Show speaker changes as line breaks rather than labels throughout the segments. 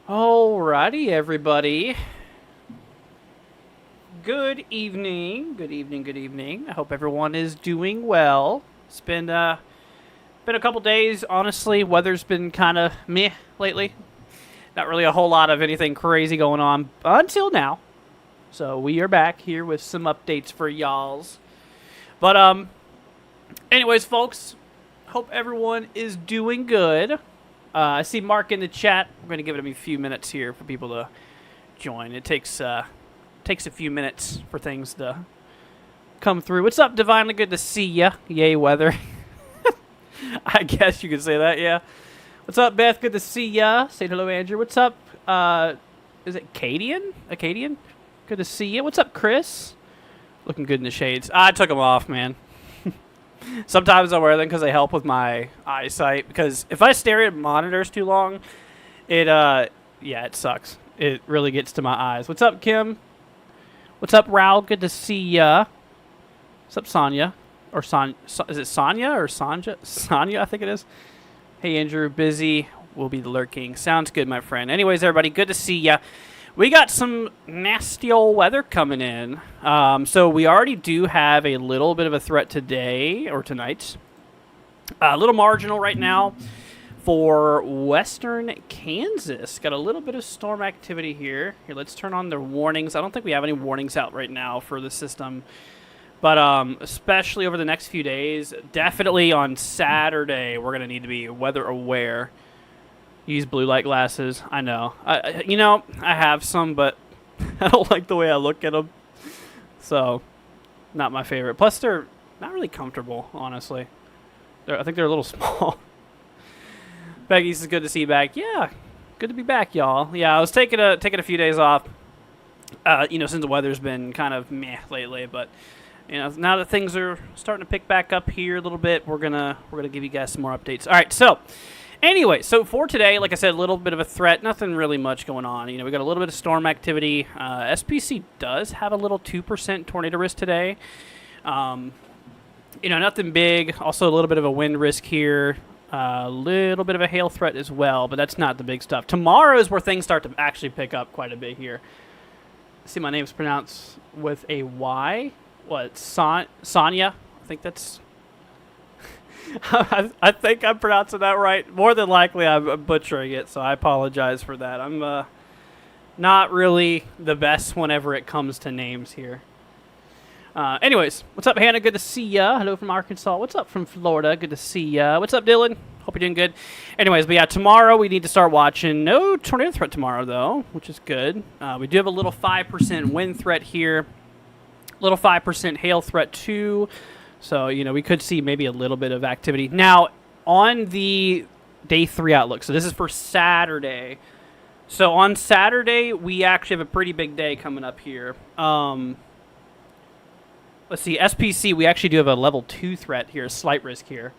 Alrighty, everybody. Good evening. Good evening. Good evening. I hope everyone is doing well. It's been a couple days. Honestly, weather's been kind of meh lately. Not really a whole lot of anything crazy going on until now. So we are back here with some updates for y'alls. But anyways, folks, hope everyone is doing good. I see Mark in the chat. We're going to give it a few minutes here for people to join. It takes a few minutes for things to come through. What's up, Divinely? Good to see ya. Yay, weather. I guess you could say that, yeah. What's up, Beth? Good to see ya. Say hello, Andrew. What's up? Is it Acadian? Acadian? Good to see ya. What's up, Chris? Looking good in the shades. I took them off, man. Sometimes I wear them because they help with my eyesight. Because if I stare at monitors too long, it sucks. It really gets to my eyes. What's up, Kim? What's up, Raul? Good to see ya. What's up, Sonya? Or is it Sonya or Sanja? Sonya, I think it is. Hey, Andrew. Busy. We'll be lurking. Sounds good, my friend. Anyways, everybody, good to see ya. We got some nasty old weather coming in. So we already do have a little bit of a threat today or tonight. A little marginal right now for western Kansas. Got a little bit of storm activity here. Here, let's turn on the warnings. I don't think we have any warnings out right now for the system. But especially over the next few days, definitely on Saturday, we're going to need to be weather aware. Use blue light glasses. I know. I have some, but I don't like the way I look at them. So, not my favorite. Plus, they're not really comfortable, honestly. I think they're a little small. Peggy says, good to see you back. Yeah, good to be back, y'all. Yeah, I was taking a few days off, since the weather's been kind of meh lately. But, now that things are starting to pick back up here a little bit, we're gonna give you guys some more updates. All right, so... Anyway, so for today, like I said, a little bit of a threat. Nothing really much going on. We got a little bit of storm activity. SPC does have a little 2% tornado risk today. Nothing big. Also a little bit of a wind risk here. A little bit of a hail threat as well, but that's not the big stuff. Tomorrow is where things start to actually pick up quite a bit here. See, my name's pronounced with a Y. What, Sonya? I think that's... I think I'm pronouncing that right. More than likely, I'm butchering it, so I apologize for that. I'm not really the best whenever it comes to names here. Anyways, what's up, Hannah? Good to see ya. Hello from Arkansas. What's up from Florida? Good to see ya. What's up, Dylan? Hope you're doing good. Anyways, but yeah, tomorrow we need to start watching. No tornado threat tomorrow, though, which is good. We do have a little 5% wind threat here. Little 5% hail threat, too. So, we could see maybe a little bit of activity. Now, on the day 3 outlook, so this is for Saturday. So, on Saturday, we actually have a pretty big day coming up here. Let's see, SPC, we actually do have a level 2 threat here, a slight risk here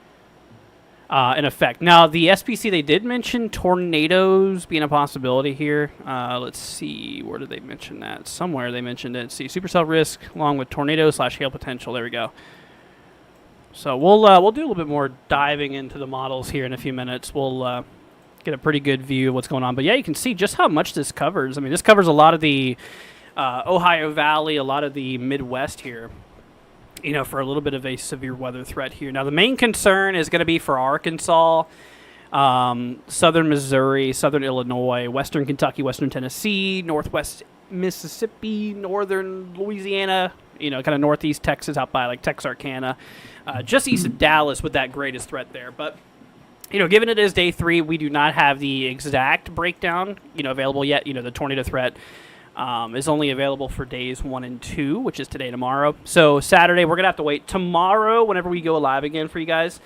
in effect. Now, the SPC, they did mention tornadoes being a possibility here. Let's see, where did they mention that? Somewhere they mentioned it. Let's see, supercell risk along with tornado/hail potential. There we go. So we'll do a little bit more diving into the models here in a few minutes. We'll get a pretty good view of what's going on. But yeah, you can see just how much this covers. I mean, this covers a lot of the Ohio Valley, a lot of the Midwest here, for a little bit of a severe weather threat here. Now, the main concern is going to be for Arkansas, southern Missouri, southern Illinois, western Kentucky, western Tennessee, northwest Mississippi, northern Louisiana, kind of northeast Texas out by like Texarkana, just east of Dallas with that greatest threat there. But, given it is day 3, we do not have the exact breakdown, available yet. The tornado threat is only available for days 1 and 2, which is today and tomorrow. So Saturday, we're going to have to wait. Tomorrow, whenever we go live again for you guys,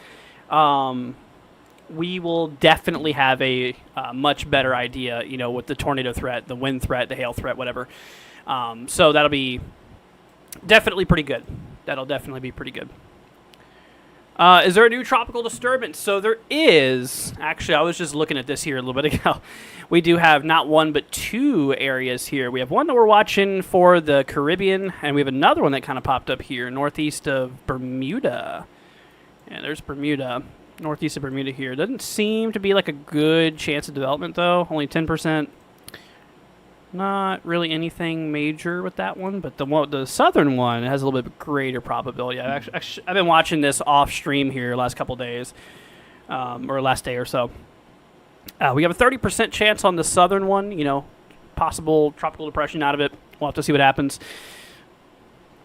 we will definitely have a much better idea, with the tornado threat, the wind threat, the hail threat, whatever. So that'll be definitely pretty good. That'll definitely be pretty good. Is there a new tropical disturbance? So there is. Actually, I was just looking at this here a little bit ago. We do have not one but 2 areas here. We have one that we're watching for the Caribbean, and we have another one that kind of popped up here northeast of Bermuda. Yeah, there's Bermuda. Northeast of Bermuda here. Doesn't seem to be like a good chance of development, though. Only 10%. Not really anything major with that one, but the southern one has a little bit greater probability. I've been watching this off stream here last couple days, or last day or so. We have a 30% chance on the southern one. You know, possible tropical depression out of it. We'll have to see what happens.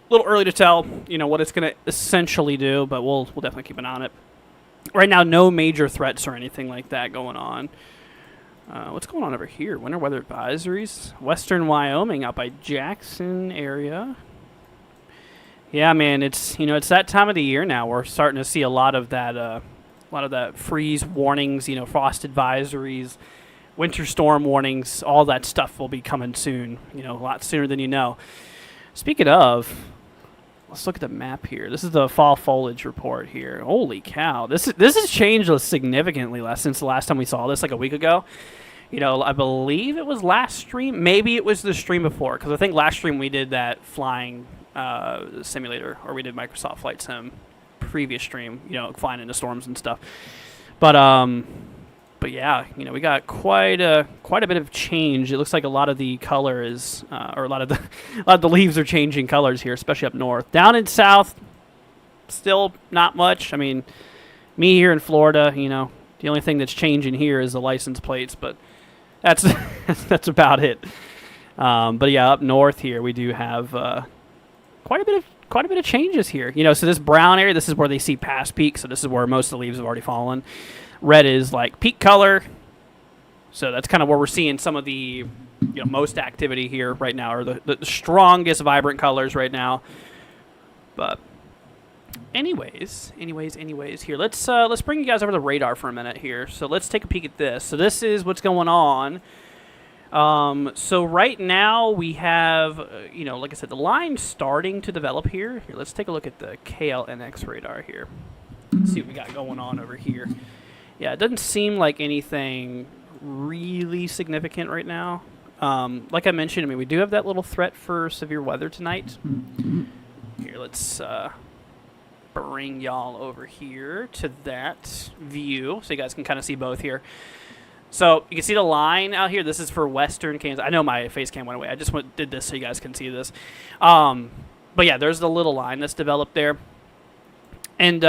A little early to tell, you know, what it's going to essentially do, but we'll definitely keep an eye on it. Right now, no major threats or anything like that going on. What's going on over here? Winter weather advisories. Western Wyoming out by Jackson area. Yeah, man, it's that time of the year now. We're starting to see a lot of that freeze warnings, frost advisories, winter storm warnings. All that stuff will be coming soon. A lot sooner than you know. Speaking of, let's look at the map here. This is the fall foliage report here. Holy cow. This has changed significantly since the last time we saw this, like a week ago. I believe it was last stream. Maybe it was the stream before, because I think last stream we did that flying simulator, or we did Microsoft Flight Sim previous stream, flying into storms and stuff. But yeah, we got quite a bit of change. It looks like a lot of the color is, or a lot of the leaves are changing colors here, especially up north. Down in south, still not much. I mean, me here in Florida, the only thing that's changing here is the license plates, but that's that's about it. But yeah, up north here we do have quite a bit of changes here. So this brown area, this is where they see past peak. So this is where most of the leaves have already fallen. Red is like peak color. So that's kind of where we're seeing some of the most activity here right now, or the strongest vibrant colors right now. But anyways, here let's bring you guys over the radar for a minute here. So let's take a peek at this. So this is what's going on. So right now we have, like I said, the line starting to develop here. Here, let's take a look at the KLNX radar here. Let's see what we got going on over here. Yeah, it doesn't seem like anything really significant right now. Like I mentioned, we do have that little threat for severe weather tonight. Here, let's bring y'all over here to that view so you guys can kind of see both here. So you can see the line out here. This is for western Kansas. I know my face cam went away. I just did this so you guys can see this. But yeah, there's the little line that's developed there. And,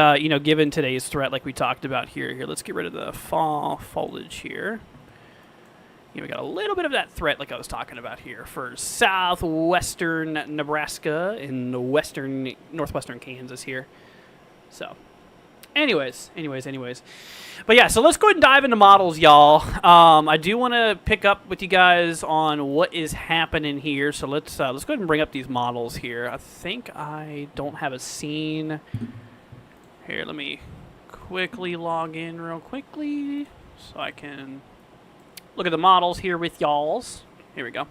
given today's threat like we talked about here, let's get rid of the fall foliage here. We got a little bit of that threat like I was talking about here for southwestern Nebraska and northwestern Kansas here. So, anyways. But yeah, so let's go ahead and dive into models, y'all. I do want to pick up with you guys on what is happening here. So let's go ahead and bring up these models here. I think I don't have a scene. Here, let me quickly log in real quickly so I can look at the models here with y'alls. Here we go.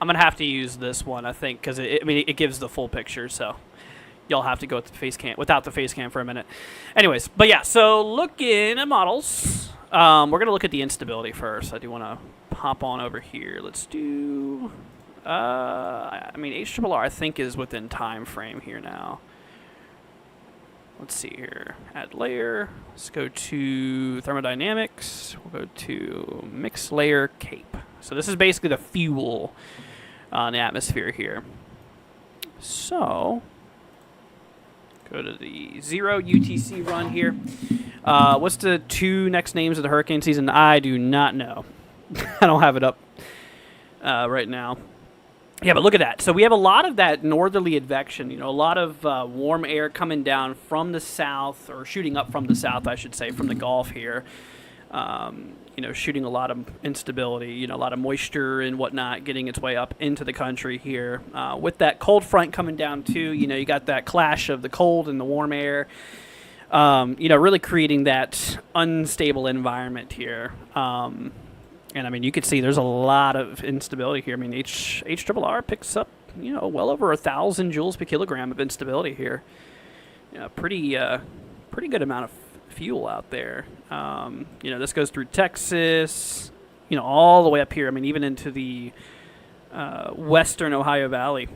I'm going to have to use this one, I think, because it gives the full picture, so y'all have to go with the face cam, without the face cam for a minute. Anyways, but yeah, so looking at models, we're going to look at the instability first. I do want to hop on over here. Let's do, HRRR I think is within time frame here now. Let's see here. Add layer. Let's go to thermodynamics. We'll go to mixed layer cape. So this is basically the fuel in the atmosphere here. So go to the 0 UTC run here. What's the two next names of the hurricane season? I do not know. I don't have it up right now. Yeah, but look at that. So we have a lot of that northerly advection, a lot of warm air coming down from the south, or shooting up from the south, I should say, from the Gulf here. Shooting a lot of instability, a lot of moisture and whatnot getting its way up into the country here. With that cold front coming down too, you got that clash of the cold and the warm air, really creating that unstable environment here. And you can see there's a lot of instability here. HRRR picks up, well over 1,000 joules per kilogram of instability here. Pretty good amount of fuel out there. This goes through Texas, all the way up here. Even into the western Ohio Valley.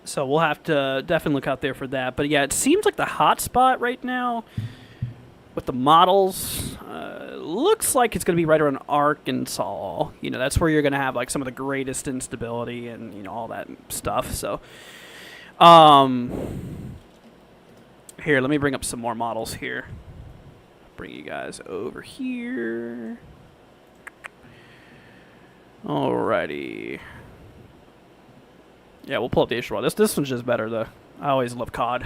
So we'll have to definitely look out there for that. But yeah, it seems like the hot spot right now with the models looks like it's going to be right around Arkansas. You know, that's where you're going to have like some of the greatest instability and, you know, all that stuff. So, here, let me bring up some more models here. Bring you guys over here. Alrighty. Yeah, we'll pull up the issue. This one's just better though. I always love COD.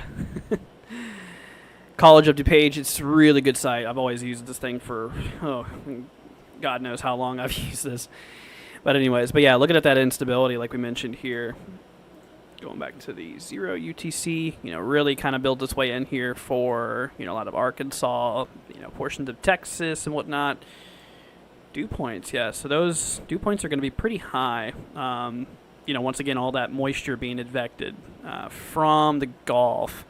College of DuPage, it's a really good site. I've always used this thing for, God knows how long I've used this. But anyways, but yeah, looking at that instability like we mentioned here. Going back to the 0 UTC, you know, really kind of build its way in here for, you know, a lot of Arkansas, you know, portions of Texas and whatnot. Dew points, yeah. So those dew points are going to be pretty high. You know, once again, all that moisture being advected from the Gulf.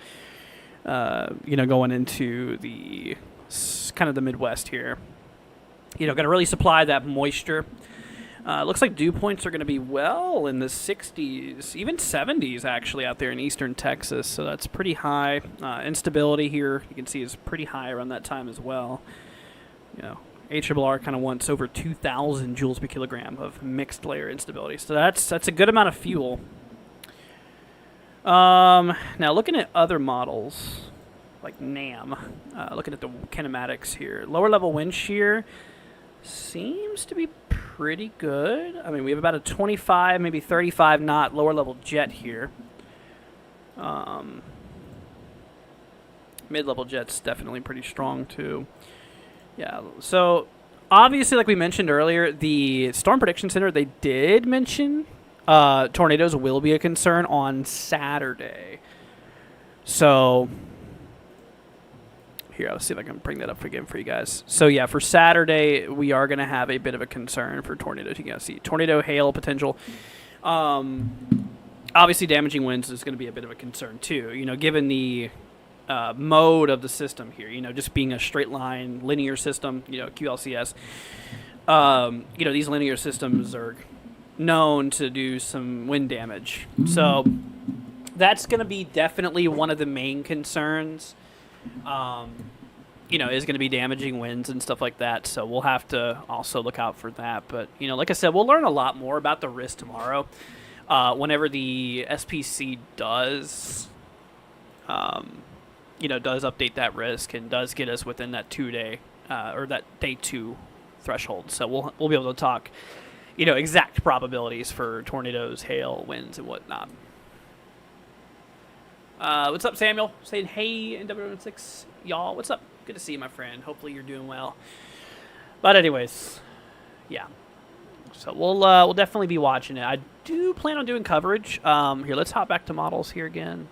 You know, going into the kind of the Midwest here. You know, going to really supply that moisture. Looks like dew points are going to be well in the 60s, even 70s actually out there in eastern Texas. So that's pretty high. Instability here, you can see, is pretty high around that time as well. You know, ARRR kind of wants over 2,000 joules per kilogram of mixed layer instability. So that's a good amount of fuel. Now looking at other models like NAM, looking at the kinematics here, lower level wind shear seems to be pretty good. I mean, we have about a 25, maybe 35 knot lower level jet here. Mid-level jet's definitely pretty strong too. Yeah, so obviously, like we mentioned earlier, the Storm Prediction Center, they did mention tornadoes will be a concern on Saturday. So here, let's see if I can bring that up again for you guys. So yeah, for Saturday, we are going to have a bit of a concern for tornadoes. You can see tornado hail potential. Obviously, damaging winds is going to be a bit of a concern too. You know, given the mode of the system here, you know, just being a straight line linear system, you know, QLCS. You know, these linear systems are known to do some wind damage. So that's going to be definitely one of the main concerns. You know, is going to be damaging winds and stuff like that. So we'll have to also look out for that. But, you know, like I said, we'll learn a lot more about the risk tomorrow. Whenever the SPC does, you know, does update that risk and does get us within that 2-day or that day 2 threshold. So we'll be able to talk, you know, exact probabilities for tornadoes, hail, winds, and whatnot. What's up, Samuel? Saying hey, NW16. Y'all, what's up? Good to see you, my friend. Hopefully you're doing well. But anyways, yeah. So we'll definitely be watching it. I do plan on doing coverage. Here, let's hop back to models here again.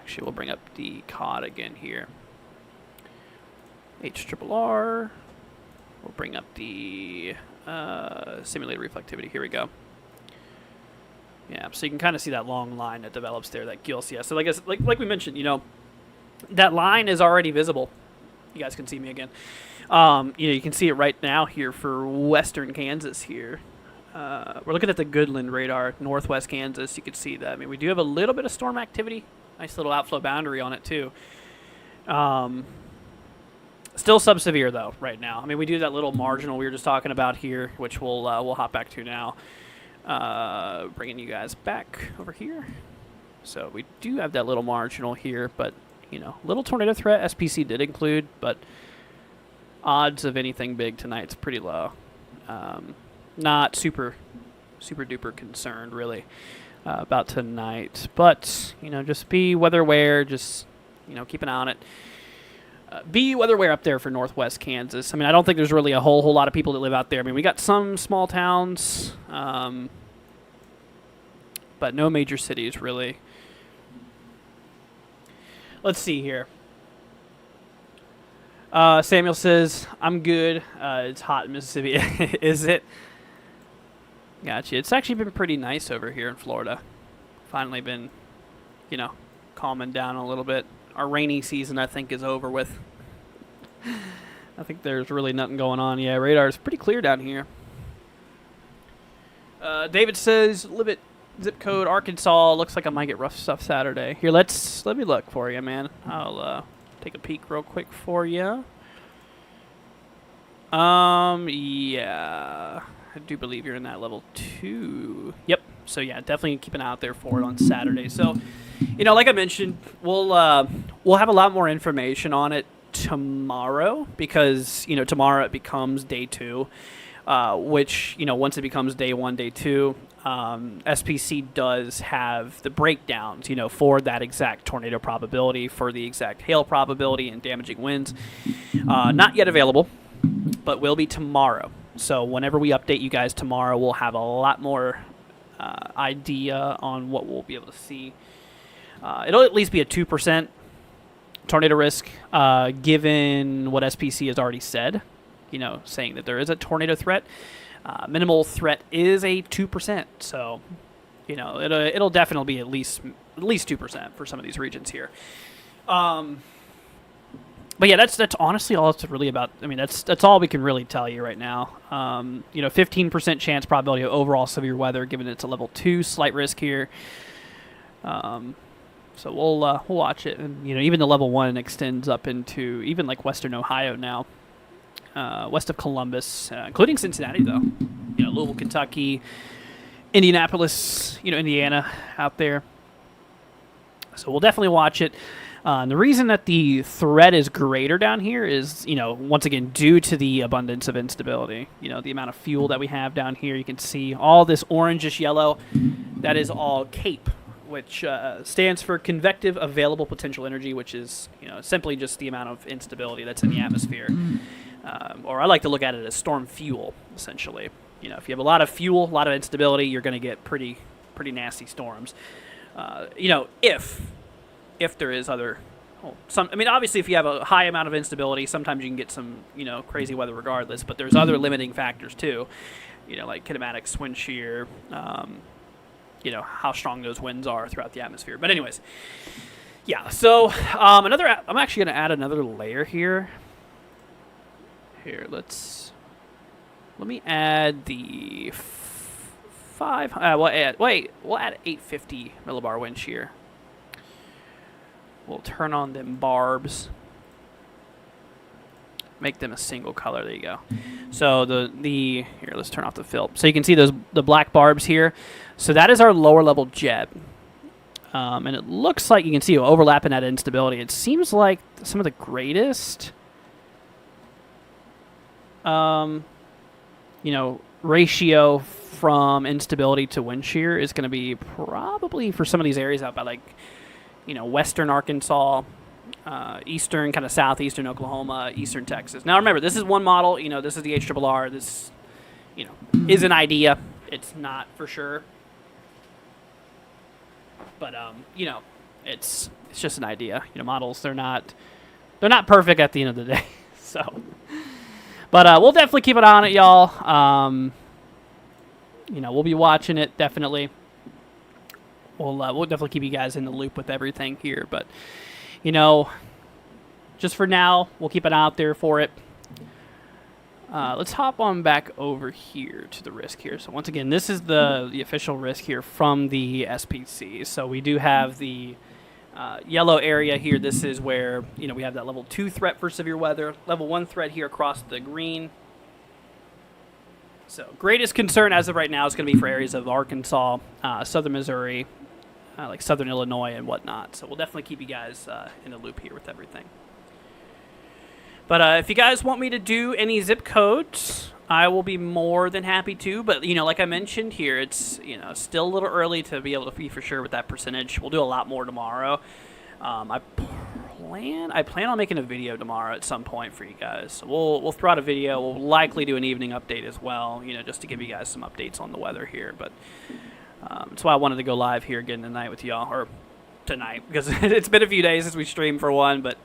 Actually, we'll bring up the COD again here. HRRR. We'll bring up the simulated reflectivity. Here we go. Yeah, so you can kind of see that long line that develops there, that QLCS. So like we mentioned, you know, that line is already visible. You guys can see me again. You know, you can see it right now here for western Kansas here. We're looking at the Goodland radar, northwest Kansas. You can see that. I mean, we do have a little bit of storm activity. Nice little outflow boundary on it, too. Still sub-severe, though, right now. I mean, we do that little marginal we were just talking about here, which we'll hop back to now. Bringing you guys back over here. So we do have that little marginal here, but, you know, little tornado threat SPC did include, but odds of anything big tonight's pretty low. Not super duper concerned, really, about tonight. But, you know, just be weather aware. Just, you know, keep an eye on it. Be weather aware up there for northwest Kansas. I mean, I don't think there's really a whole lot of people that live out there. I mean, we got some small towns, but no major cities, really. Let's see here. Samuel says, I'm good. It's hot in Mississippi. Is it? Gotcha. It's actually been pretty nice over here in Florida. Finally been, you know, calming down a little bit. Our rainy season, I think, is over with. I think there's really nothing going on. Yeah, radar's pretty clear down here. David says, live it. Zip code Arkansas. Looks like I might get rough stuff Saturday. Here, let me look for you, man. I'll take a peek real quick for you. Yeah, I do believe you're in that level 2. Yep. So yeah, definitely keep an eye out there for it on Saturday. So, like I mentioned, we'll have a lot more information on it tomorrow because tomorrow it becomes day 2, which once it becomes day 1, day 2, SPC does have the breakdowns for that exact tornado probability, for the exact hail probability and damaging winds. Not yet available, but will be tomorrow. So whenever we update you guys tomorrow, we'll have a lot more idea on what we'll be able to see. It'll at least be a 2% tornado risk, given what SPC has already said, saying that there is a tornado threat. Minimal threat is a 2%, so it'll definitely be at least 2% for some of these regions here. But yeah, that's honestly all it's really about. I mean, that's all we can really tell you right now. 15% chance probability of overall severe weather, given it's a level 2, slight risk here. So we'll watch it, and even the level 1 extends up into even like Western Ohio now, west of Columbus, including Cincinnati though. Louisville, Kentucky, Indianapolis, Indiana out there. So we'll definitely watch it. The reason that the threat is greater down here is, once again, due to the abundance of instability. The amount of fuel that we have down here. You can see all this orangish yellow. That is all CAPE, which stands for Convective Available Potential Energy, which is, simply just the amount of instability that's in the atmosphere. Or I like to look at it as storm fuel, essentially. If you have a lot of fuel, a lot of instability, you're going to get pretty nasty storms. If there is other, obviously if you have a high amount of instability, sometimes you can get some, crazy weather regardless, but there's other limiting factors too, like kinematics, wind shear, how strong those winds are throughout the atmosphere. But anyways, yeah, so I'm actually going to add another layer here. Let me add the 5, we'll add 850 millibar wind shear. We'll turn on them barbs. Make them a single color. There you go. So here, let's turn off the fill. So you can see the black barbs here. So that is our lower level jet. And it looks like you can see overlapping that instability. It seems like some of the greatest ratio from instability to wind shear is going to be probably for some of these areas out by like western Arkansas, eastern, kind of southeastern Oklahoma, eastern Texas. Now remember, this is one model. This is the HRRR. This, is an idea. It's not for sure. But it's just an idea. Models, they're not perfect at the end of the day. So, but we'll definitely keep an eye on it, y'all. We'll be watching it definitely. We'll definitely keep you guys in the loop with everything here, but just for now, we'll keep an eye out there for it. Let's hop on back over here to the risk here. So once again, this is the official risk here from the SPC. So we do have the yellow area here. This is where we have that level 2 threat for severe weather, level 1 threat here across the green. So greatest concern as of right now is going to be for areas of Arkansas, southern Missouri, like southern Illinois and whatnot. So we'll definitely keep you guys in the loop here with everything. But if you guys want me to do any zip codes, I will be more than happy to. But, like I mentioned here, it's, still a little early to be able to be for sure with that percentage. We'll do a lot more tomorrow. I plan on making a video tomorrow at some point for you guys. So we'll throw out a video. We'll likely do an evening update as well, just to give you guys some updates on the weather here. But that's why I wanted to go live here again tonight with y'all, or tonight, because it's been a few days since we streamed for one. But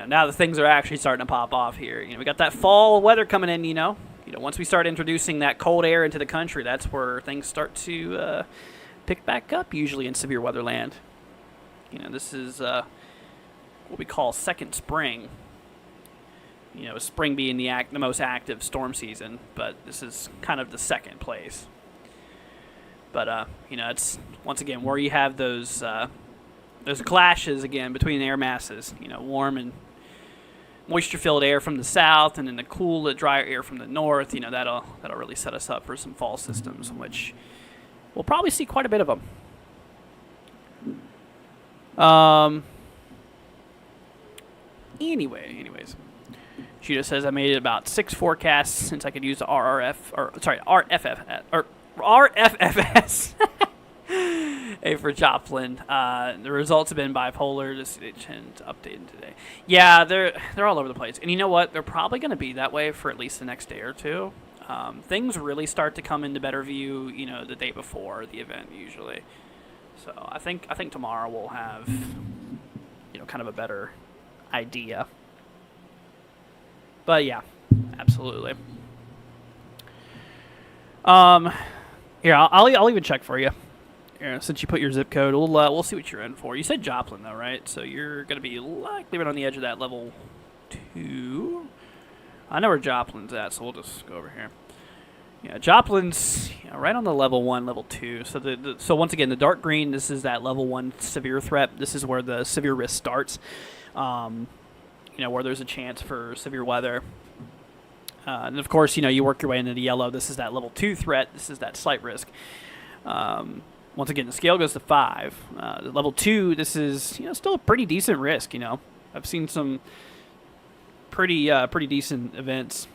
now the things are actually starting to pop off here. We got that fall weather coming in. Once we start introducing that cold air into the country, that's where things start to pick back up. Usually in severe weather land. This is what we call second spring. Spring being the most active storm season, but this is kind of the second place. But it's once again where you have those clashes again between air masses. Warm and moisture-filled air from the south, and then the cool, drier air from the north. That'll really set us up for some fall systems, which we'll probably see quite a bit of them. Anyways, she just says I made it about 6 forecasts since I could use the RFFS. A for Joplin. The results have been bipolar. This updated today. Yeah, they're all over the place. And you know what? They're probably going to be that way for at least the next day or two. Things really start to come into better view, the day before the event usually. So I think tomorrow we'll have, kind of a better idea. But yeah, absolutely. Here, I'll even check for you. Since you put your zip code, we'll see what you're in for. You said Joplin though, right? So you're gonna be likely right on the edge of that level 2. I know where Joplin's at, so we'll just go over here. Yeah, Joplin's right on the level 1, level 2. So so once again, the dark green, this is that level 1 severe threat. This is where the severe risk starts. Where there's a chance for severe weather. And of course, you work your way into the yellow. This is that level 2 threat. This is that slight risk. Once again, the scale goes to 5. The level 2, this is still a pretty decent risk. I've seen some pretty decent events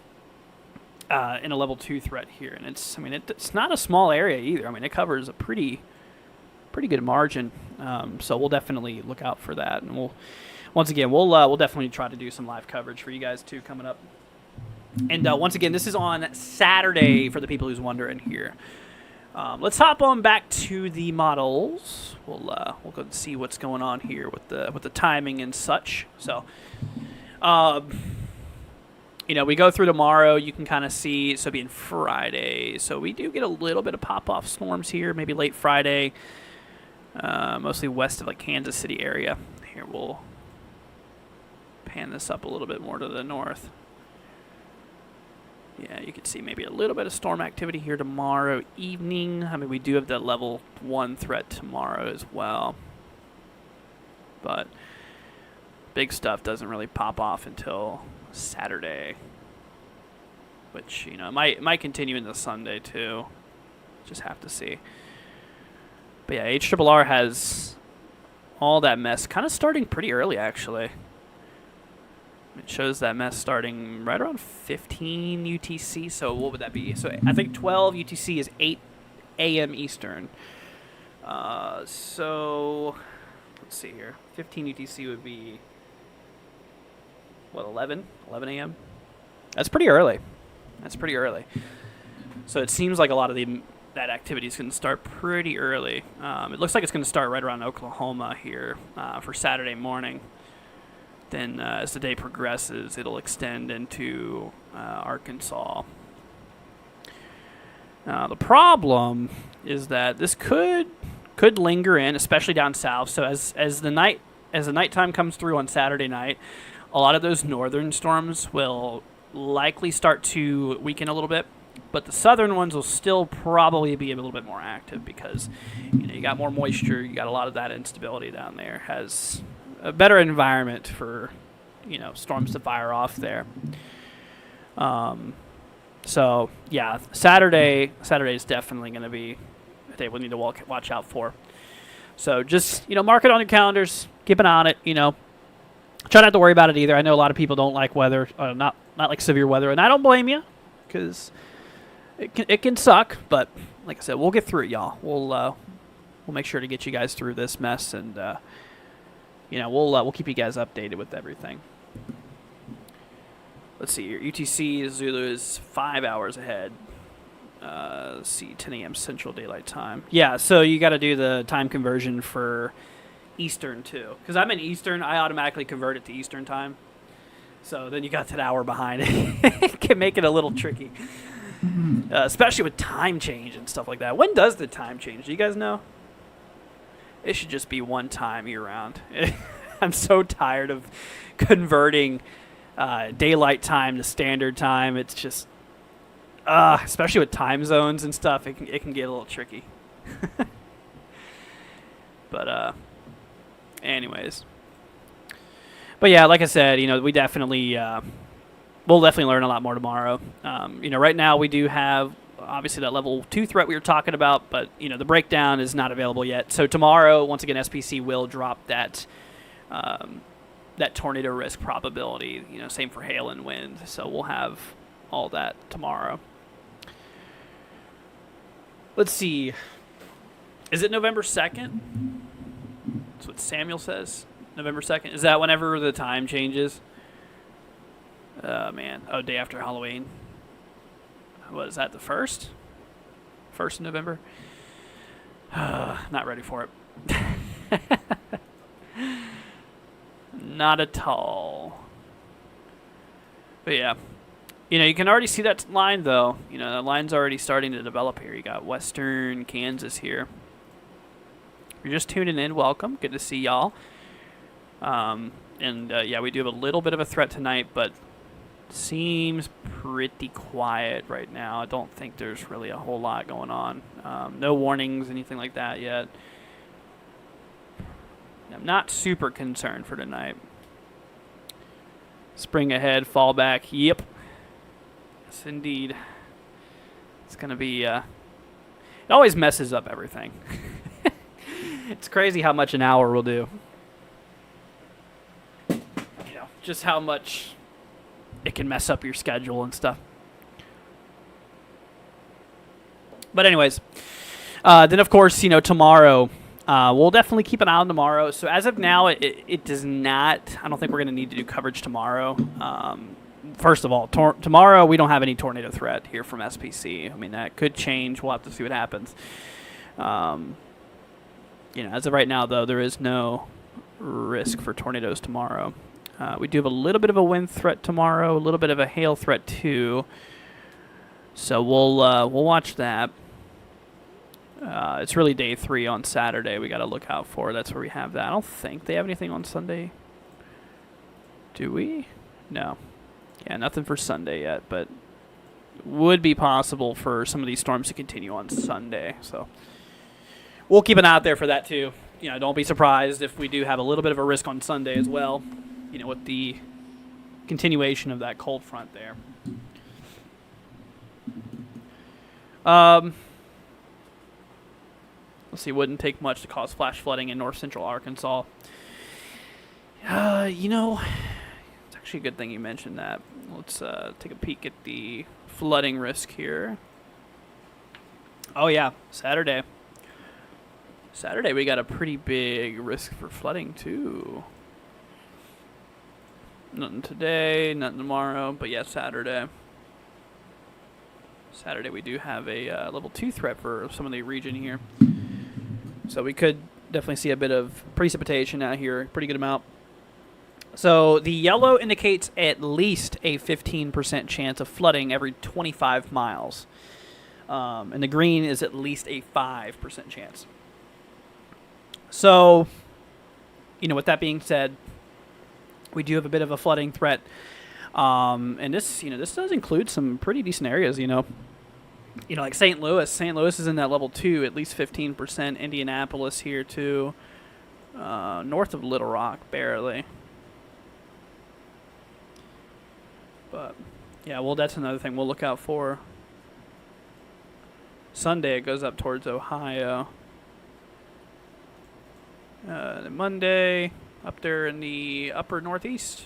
in a level 2 threat here, and it's not a small area either. It covers a pretty good margin. So we'll definitely look out for that, and we'll definitely try to do some live coverage for you guys too coming up. And once again, this is on Saturday for the people who's wondering here. Let's hop on back to the models. We'll go and see what's going on here with the timing and such. So, we go through tomorrow. You can kind of see, so being Friday. So we do get a little bit of pop-off storms here, maybe late Friday, mostly west of Kansas City area. Here, we'll pan this up a little bit more to the north. Yeah, you can see maybe a little bit of storm activity here tomorrow evening. We do have that level 1 threat tomorrow as well. But big stuff doesn't really pop off until Saturday. Which, might continue into Sunday too. Just have to see. But yeah, HRRR has all that mess kind of starting pretty early, actually. It shows that mess starting right around 15 UTC. So what would that be? So I think 12 UTC is 8 a.m. Eastern. So let's see here. 15 UTC would be, 11 a.m.? That's pretty early. So it seems like a lot of that activity is going to start pretty early. It looks like it's going to start right around Oklahoma here for Saturday morning. Then as the day progresses, it'll extend into Arkansas. The problem is that this could linger in, especially down south. So as the nighttime comes through on Saturday night, a lot of those northern storms will likely start to weaken a little bit, but the southern ones will still probably be a little bit more active because you got more moisture, you got a lot of that instability down there. Has a better environment for storms to fire off there. So yeah, Saturday is definitely going to be a day we need to watch out for. So just mark it on your calendars, keep an eye on it. Try not to worry about it either. I know a lot of people don't like weather, not like severe weather, and I don't blame you because it can suck. But like I said, we'll get through it, y'all. We'll make sure to get you guys through this mess, and we'll keep you guys updated with everything. Let's see here. UTC Zulu is 5 hours ahead. See, 10 a.m. Central Daylight Time. Yeah, so you got to do the time conversion for Eastern too. Because I'm in Eastern, I automatically convert it to Eastern time. So then you got that hour behind it. It can make it a little tricky. Especially with time change and stuff like that. When does the time change? Do you guys know? It should just be one time year round. I'm so tired of converting daylight time to standard time. It's just, especially with time zones and stuff, it can get a little tricky. But anyways. But yeah, like I said, we definitely we'll definitely learn a lot more tomorrow. Right now we do have obviously that level 2 threat we were talking about, but the breakdown is not available yet. So tomorrow, once again, SPC will drop that that tornado risk probability. Same for hail and wind. So we'll have all that tomorrow. Let's see. Is it November 2nd? That's what Samuel says. November 2nd. Is that whenever the time changes? Oh, man. Oh, day after Halloween. What is that, the 1st? 1st of November? Not ready for it. Not at all. But yeah. You can already see that line, though. The line's already starting to develop here. You got western Kansas here. If you're just tuning in, welcome. Good to see y'all. Yeah, we do have a little bit of a threat tonight, but seems pretty quiet right now. I don't think there's really a whole lot going on. No warnings, anything like that yet. I'm not super concerned for tonight. Spring ahead, fall back. Yep. Yes, indeed. It's going to be... it always messes up everything. It's crazy how much an hour will do. Just how much it can mess up your schedule and stuff. But anyways, then of course, tomorrow, we'll definitely keep an eye on tomorrow. So as of now, it does not, I don't think we're going to need to do coverage tomorrow. First of all, tomorrow we don't have any tornado threat here from SPC. I mean, that could change. We'll have to see what happens. As of right now, though, there is no risk for tornadoes tomorrow. We do have a little bit of a wind threat tomorrow, a little bit of a hail threat too. So we'll watch that. It's really day 3 on Saturday we got to look out for. That's where we have that. I don't think they have anything on Sunday. Do we? No. Yeah, nothing for Sunday yet, but would be possible for some of these storms to continue on Sunday. So we'll keep an eye out there for that too. Don't be surprised if we do have a little bit of a risk on Sunday as well. With the continuation of that cold front there. Let's see, wouldn't take much to cause flash flooding in north central Arkansas. It's actually a good thing you mentioned that. Let's take a peek at the flooding risk here. Oh yeah, Saturday. Saturday we got a pretty big risk for flooding too. Nothing today, nothing tomorrow, but yeah, Saturday. Saturday we do have a level 2 threat for some of the region here. So we could definitely see a bit of precipitation out here, pretty good amount. So the yellow indicates at least a 15% chance of flooding every 25 miles. And the green is at least a 5% chance. So, with that being said, we do have a bit of a flooding threat. And this does include some pretty decent areas, like St. Louis. St. Louis is in that level 2, at least 15%. Indianapolis here too. North of Little Rock, barely. But yeah, well, that's another thing we'll look out for. Sunday it goes up towards Ohio. Then Monday up there in the upper northeast.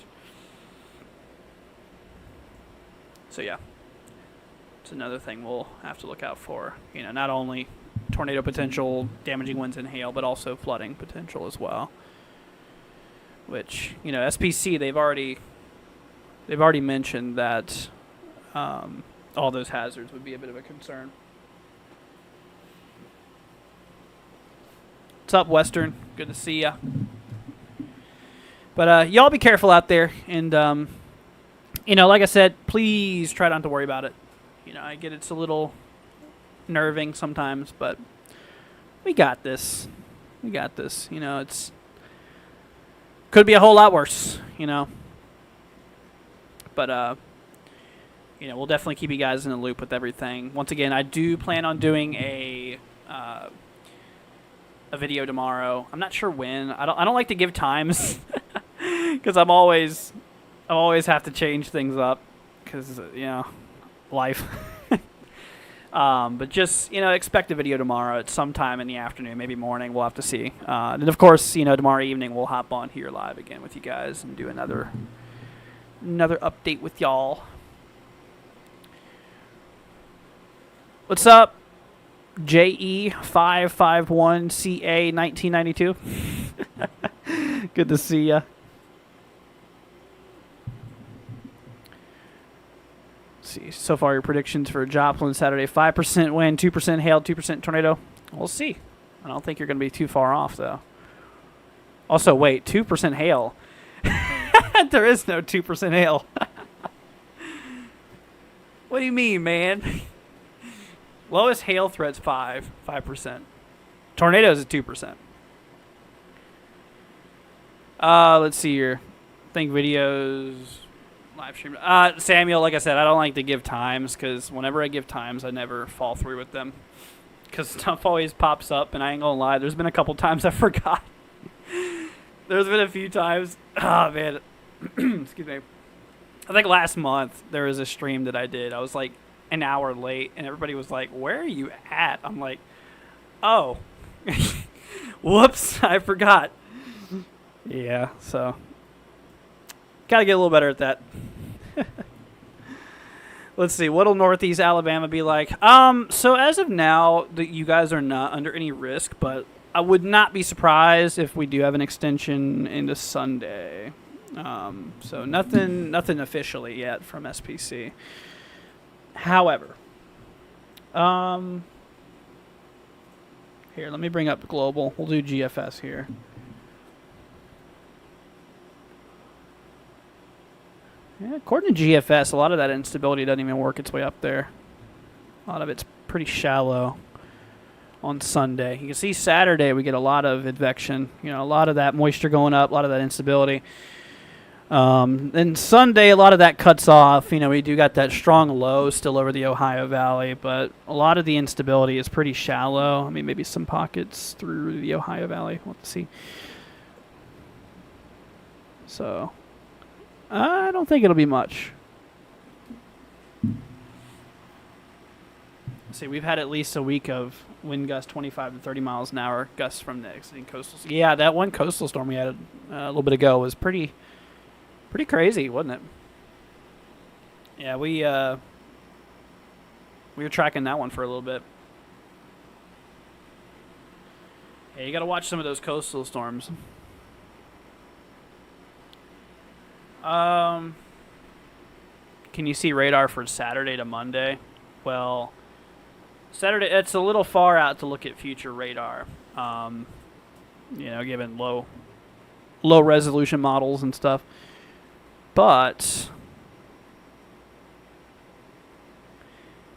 So yeah, it's another thing we'll have to look out for. Not only tornado potential, damaging winds and hail, but also flooding potential as well. Which, SPC, they've already mentioned that all those hazards would be a bit of a concern. What's up, Western? Good to see ya. But y'all be careful out there, and like I said, please try not to worry about it. I get it's a little nerving sometimes, but we got this. We got this. It's could be a whole lot worse. But we'll definitely keep you guys in the loop with everything. Once again, I do plan on doing a video tomorrow. I'm not sure when. I don't like to give times because I'm always have to change things up because life. But just expect a video tomorrow at some time in the afternoon, maybe morning. We'll have to see. And of course, tomorrow evening we'll hop on here live again with you guys and do another update with y'all. What's up, JE551CA1992? Good to see ya. See, so far your predictions for Joplin Saturday: 5% wind, 2% hail, 2% tornado. We'll see. I don't think you're going to be too far off, though. Also, wait, 2% hail. There is no 2% hail. What do you mean, man? Lowest hail threat's 5%. Tornadoes is 2%. Let's see here. Think videos, live stream. Samuel, like I said, I don't like to give times because whenever I give times, I never fall through with them. Because stuff always pops up, and I ain't gonna lie, there's been a couple times I forgot. There's been a few times. Oh, man. Excuse me. I think last month there was a stream that I did. I was like an hour late, and everybody was like, "Where are you at?" I'm like, "Oh, whoops, I forgot." Yeah, so gotta get a little better at that. Let's see, what'll Northeast Alabama be like? So as of now, you guys are not under any risk, but I would not be surprised if we do have an extension into Sunday. So nothing officially yet from SPC. However, here, let me bring up global. We'll do GFS here. Yeah, according to GFS, a lot of that instability doesn't even work its way up there. A lot of it's pretty shallow on Sunday. You can see Saturday we get a lot of advection. A lot of that moisture going up, a lot of that instability. Then Sunday, a lot of that cuts off. We do got that strong low still over the Ohio Valley, but a lot of the instability is pretty shallow. I mean, maybe some pockets through the Ohio Valley. We'll have to see. So, I don't think it'll be much. See, we've had at least a week of wind gusts 25 to 30 miles an hour gusts from the exiting coastal. Yeah, that one coastal storm we had a little bit ago was pretty crazy, wasn't it? Yeah, we were tracking that one for a little bit. Yeah, you got to watch some of those coastal storms. Can you see radar for Saturday to Monday? Well, Saturday, it's a little far out to look at future radar. Given low resolution models and stuff. But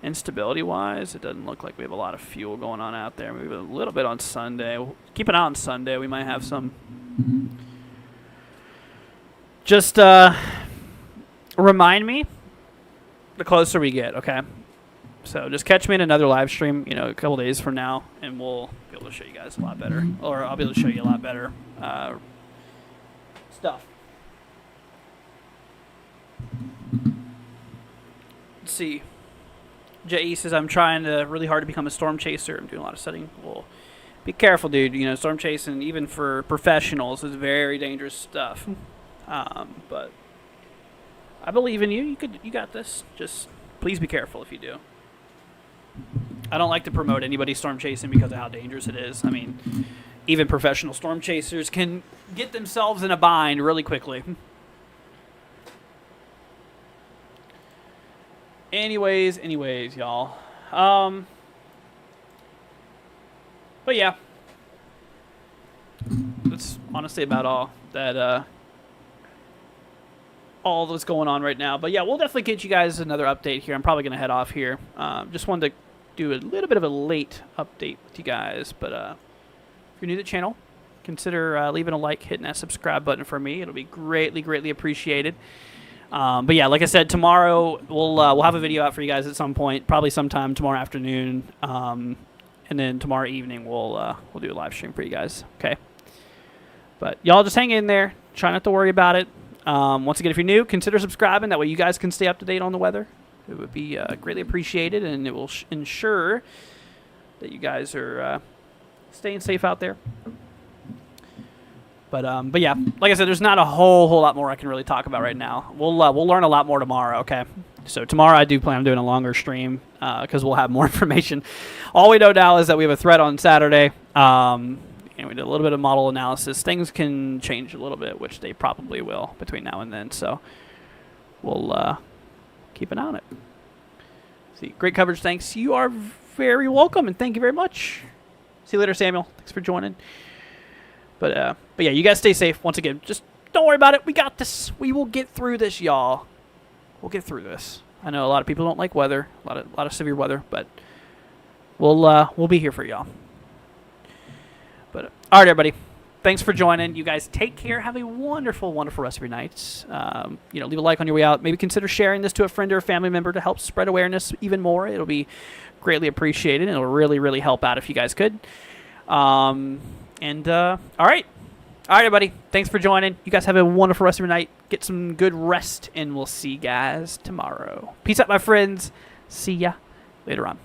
instability-wise, it doesn't look like we have a lot of fuel going on out there. Maybe a little bit on Sunday. We'll keep an eye on Sunday. We might have some. Just remind me the closer we get, okay? So just catch me in another live stream, a couple days from now, and we'll be able to show you guys a lot better. Or I'll be able to show you a lot better stuff. Let's see. J.E. says, I'm trying really hard to become a storm chaser. I'm doing a lot of studying. Well, be careful, dude. Storm chasing, even for professionals, is very dangerous stuff. But I believe in you. You got this. Just please be careful if you do. I don't like to promote anybody storm chasing because of how dangerous it is. I mean, even professional storm chasers can get themselves in a bind really quickly. Anyways, y'all. But yeah, that's honestly about all that. All that's going on right now. But yeah, we'll definitely get you guys another update here. I'm probably going to head off here. Just wanted to do a little bit of a late update with you guys. But if you're new to the channel, consider leaving a like, hitting that subscribe button for me. It'll be greatly appreciated. But yeah, like I said, tomorrow we'll have a video out for you guys at some point, probably sometime tomorrow afternoon. And then tomorrow evening we'll do a live stream for you guys. Okay. But y'all just hang in there. try not to worry about it. Once again, if you're new, consider subscribing. That way you guys can stay up to date on the weather. It would be greatly appreciated, and it will ensure that you guys are staying safe out there. But yeah, like I said, there's not a whole lot more I can really talk about right now. We'll learn a lot more tomorrow. Okay, so tomorrow I do plan on doing a longer stream because we'll have more information. All we know now is that we have a threat on Saturday, and we did a little bit of model analysis. Things can change a little bit, which they probably will between now and then. So we'll keep an eye on it. See, great coverage. Thanks. You are very welcome, and thank you very much. See you later, Samuel. Thanks for joining. But yeah, you guys stay safe. Once again, just don't worry about it. We got this. We will get through this, y'all. We'll get through this. I know a lot of people don't like weather, a lot of severe weather, but we'll be here for y'all. But all right, everybody. Thanks for joining. You guys take care. Have a wonderful, wonderful rest of your nights. Leave a like on your way out. Maybe consider sharing this to a friend or a family member to help spread awareness even more. It'll be greatly appreciated, and it'll really, really help out if you guys could. All right, everybody. Thanks for joining. You guys have a wonderful rest of your night. Get some good rest, and we'll see you guys tomorrow. Peace out, my friends. See ya later on.